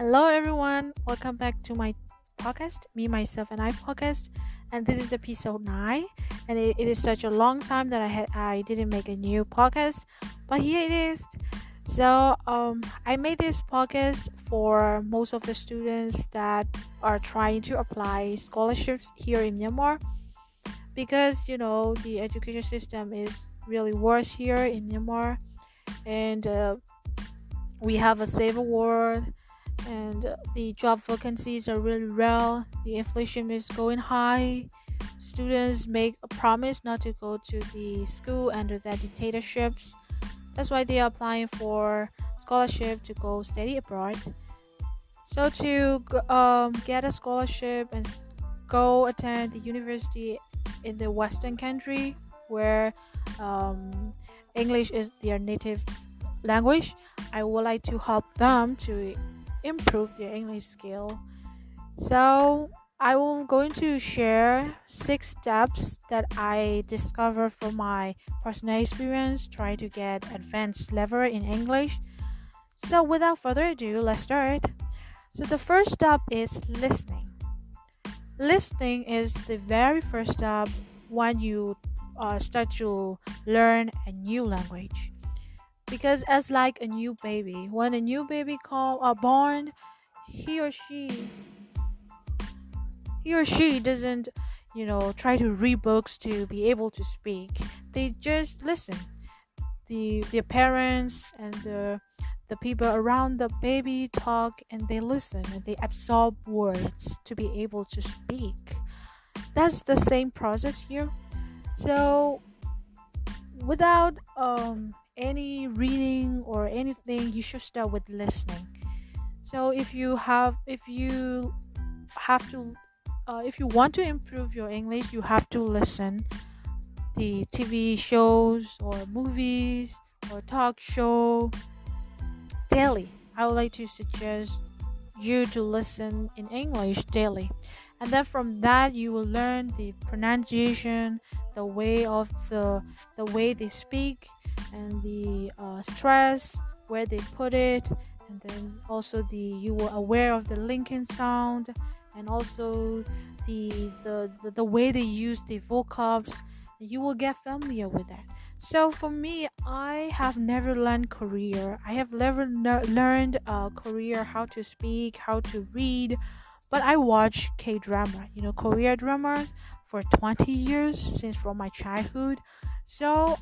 Hello, everyone. Welcome back to my podcast, Me, Myself, and I podcast. And this is episode 9. And it is such a long time that I didn't make a new podcast, but here it is. I made this podcast for most of the students that are trying to apply scholarships here in Myanmar because the education system is really worse here in Myanmar, and we have a civil war, and the job vacancies are really rare. The inflation is going high. Students make a promise not to go to the school under their dictatorships. That's why they are applying for scholarship to go study abroad. So to get a scholarship and go attend the university in the Western country where English is their native language, I would like to help them to improve their English skill. So I will going to share 6 steps that I discovered from my personal experience trying to get advanced level in English. So without further ado, let's start. So the first step is listening. Listening is the very first step when you start to learn a new language. Because as like a new baby, when a new baby born, he or she doesn't try to read books to be able to speak. They just listen. The parents and the people around the baby talk, and they listen and they absorb words to be able to speak. That's the same process here. So without any reading or anything, you should start with listening. So if you want to improve your English, you have to listen the TV shows or movies or talk show daily. I would like to suggest you to listen in English daily, and then from that you will learn the pronunciation, the way of the way they speak, and the stress where they put it, and then also you were aware of the linking sound, and also the way they use the vocabs. You will get familiar with that. So for me, I have never learned Korean. I have never learned Korean, how to speak, how to read, but I watch K-drama, Korean dramas for 20 years since from my childhood. So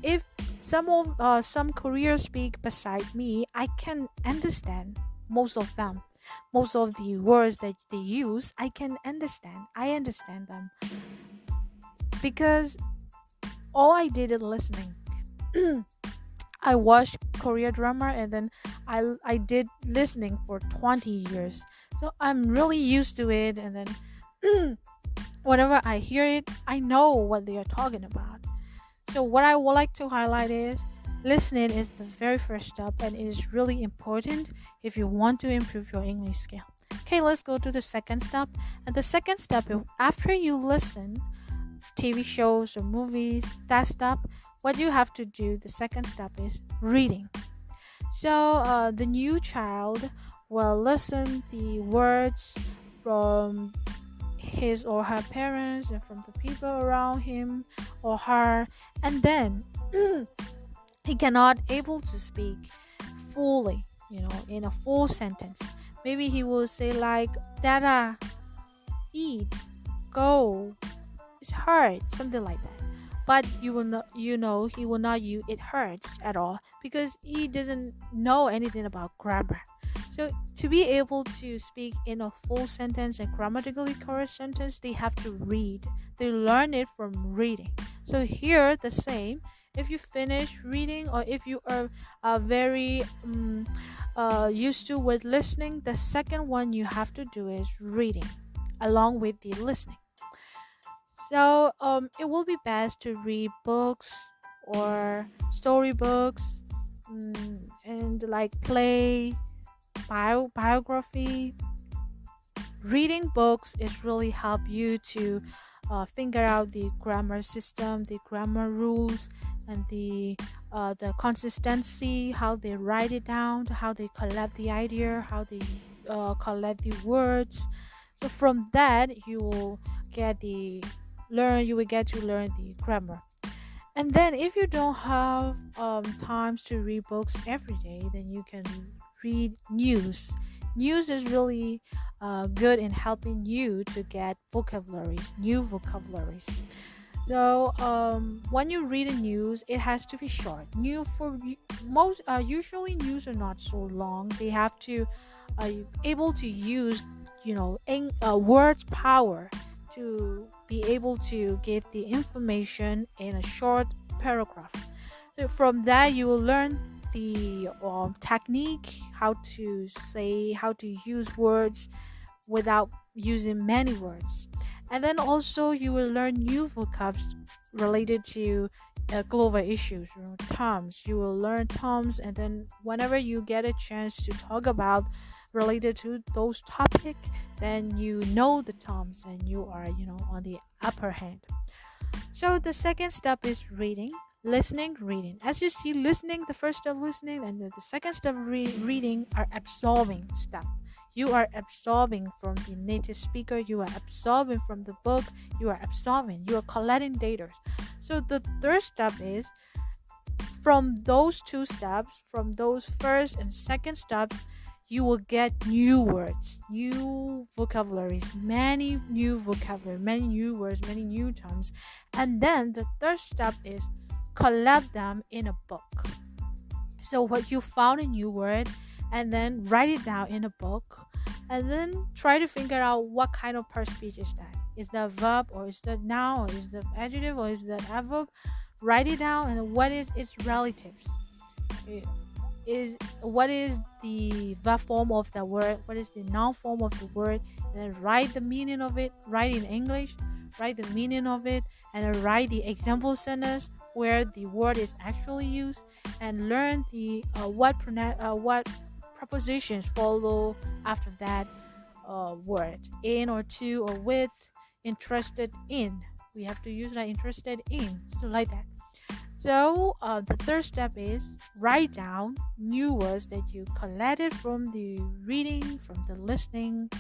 if some Korean speak beside me, I can understand most of them. Most of the words that they use, I can understand. I understand them because all I did is listening. I watched Korean drama, and then I did listening for 20 years. So I'm really used to it, and then whenever I hear it, I know what they are talking about. So what I would like to highlight is listening is the very first step, and it is really important if you want to improve your English skill. Okay, let's go to the second step. And the second step is after you listen TV shows or movies, that step, what you have to do, the second step is reading. So the new child will listen the words from his or her parents and from the people around him or her, and then he cannot able to speak fully, in a full sentence. Maybe he will say like dada, eat, go, it hurts, something like that. But you will not, he will not use it hurts at all because he doesn't know anything about grammar. So to be able to speak in a full sentence and grammatically correct sentence, they have to read. They learn it from reading. So here the same. If you finish reading, or if you are very used to with listening, the second one you have to do is reading along with the listening. So it will be best to read books or storybooks, and like play biography. Reading books is really help you to figure out the grammar system, the grammar rules, and the consistency, how they write it down, how they collect the idea, how they collect the words. So from that, you will get to learn the grammar. And then if you don't have times to read books every day, then you can read news. News is really good in helping you to get vocabularies, new vocabularies. So when you read the news, it has to be short. Usually news are not so long. They have to able to use words power to be able to give the information in a short paragraph. So from that, you will learn the technique, how to use words without using many words. And then also you will learn new vocabs related to global issues, terms. You will learn terms, and then whenever you get a chance to talk about related to those topic, then you know the terms and you are on the upper hand. So the second step is reading, listening, reading. As you see, listening, the first step listening, and the second step reading are absorbing step. You are absorbing from the native speaker, you are absorbing from the book, you are collecting data. So the third step is, from those two steps, from those first and second steps, you will get new words, new vocabularies, many new words, many new terms. And then the third step is collect them in a book. So what you found a new word, and then write it down in a book, and then try to figure out what kind of past speech is that. Is that verb, or is that noun, or is that adjective, or is that adverb? Write it down, and what is its relatives? What is the verb form of the word? What is the noun form of the word? And then write the meaning of it. Write in English. Write the meaning of it, and then write the example sentence where the word is actually used, and learn the what prepositions follow after that word. In or to or with, interested in. We have to use that interested in, so like that. So the third step is write down new words that you collected from the reading, from the listening,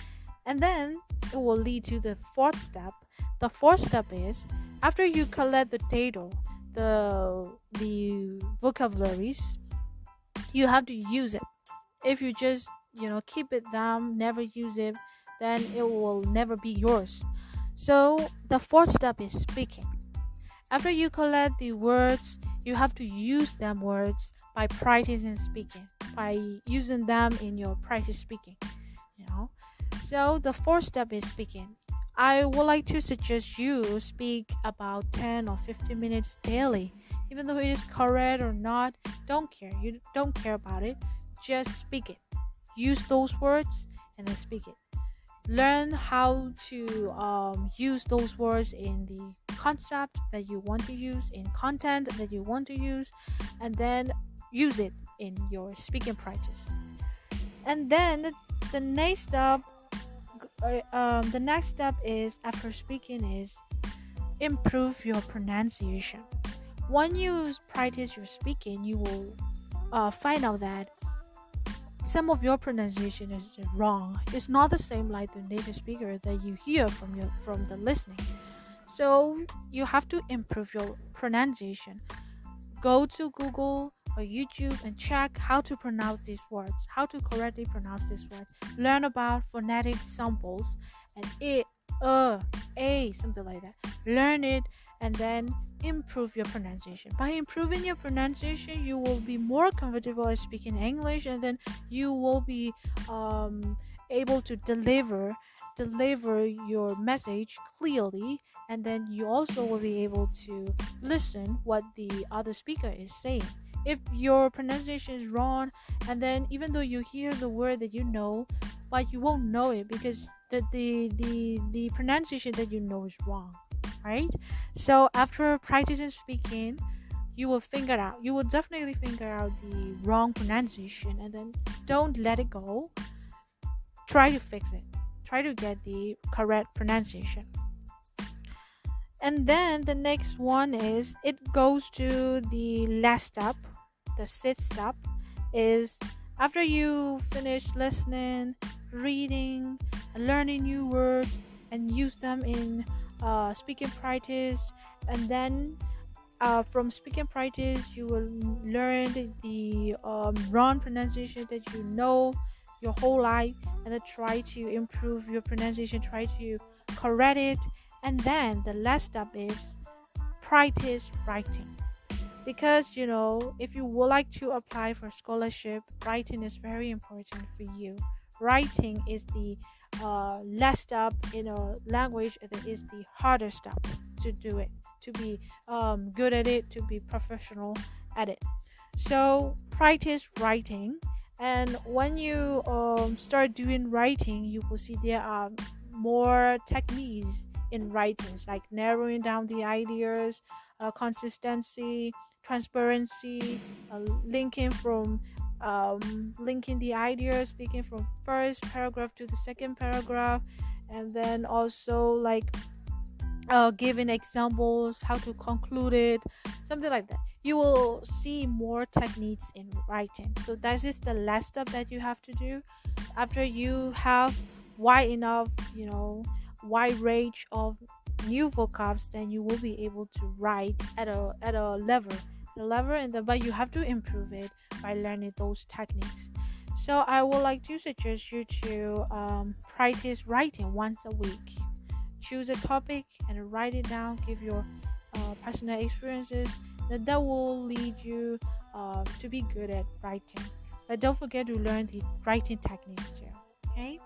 and then it will lead to the fourth step. The fourth step is, after you collect the data, the vocabularies, you have to use it. If you just keep it down, never use it, then it will never be yours. So the fourth step is speaking. After you collect the words, you have to use them words by practicing speaking, by using them in your practice speaking. So the fourth step is speaking. I would like to suggest you speak about 10 or 15 minutes daily. Even though it is correct or not, don't care. You don't care about it. Just speak it. Use those words and then speak it. Learn how to use those words in the concept that you want to use, in content that you want to use, and then use it in your speaking practice. And then the next step is, after speaking, is improve your pronunciation. When you practice your speaking, you will find out that some of your pronunciation is wrong. It's not the same like the native speaker that you hear from the listening. So you have to improve your pronunciation. Go to Google or YouTube and check how to pronounce these words, how to correctly pronounce these words. Learn about phonetic samples and it, a, something like that. Learn it and then improve your pronunciation. By improving your pronunciation, you will be more comfortable at speaking English, and then you will be able to deliver your message clearly, and then you also will be able to listen what the other speaker is saying. If your pronunciation is wrong, and then even though you hear the word that you know, but you won't know it because the pronunciation that you know is wrong, right? So after practicing speaking, you will definitely figure out the wrong pronunciation, and then don't let it go. Try to fix it. Try to get the correct pronunciation. And then the next one is it goes to the last step. The sixth step is after you finish listening, reading, learning new words, and use them in speaking practice, and then from speaking practice you will learn the wrong pronunciation that you know your whole life, and then try to improve your pronunciation, try to correct it. And then the last step is practice writing, because if you would like to apply for scholarship, writing is very important for you. Writing is the last step in a language. It is the hardest step to do it, to be good at it, to be professional at it. So practice writing, and when you start doing writing, you will see there are more techniques in writings, like narrowing down the ideas, consistency, transparency, linking the ideas, linking from first paragraph to the second paragraph, and then also like giving examples, how to conclude it, something like that. You will see more techniques in writing. So that is the last step that you have to do. After you have wide enough, wide range of new vocabs, then you will be able to write at a level, and then but you have to improve it by learning those techniques. So I would like to suggest you to practice writing once a week. Choose a topic and write it down. Give your personal experiences. That will lead you to be good at writing. But don't forget to learn the writing techniques too. Okay.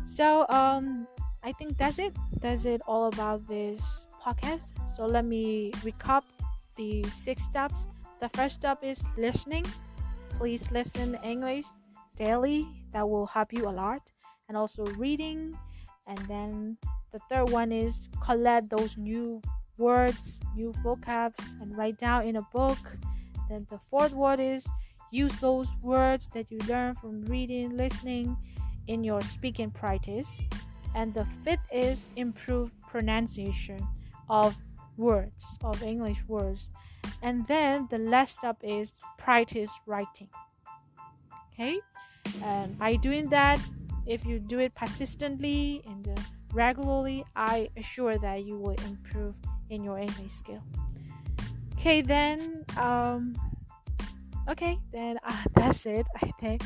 So I think that's it. That's it all about this podcast. So let me recap the 6 steps. The first step is listening. Please listen English daily. That will help you a lot. And also reading. And then the third one is collect those new words, new vocabs, and write down in a book. Then the fourth word is use those words that you learn from reading, listening in your speaking practice. And the fifth is improve pronunciation of words, of English words. And then the last step is practice writing. Okay, and by doing that, if you do it persistently and regularly, I assure that you will improve in your English skill. Okay, then that's it, I think.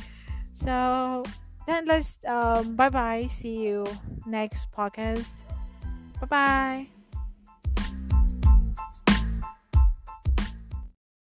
So then let's bye bye. See you next podcast. Bye bye.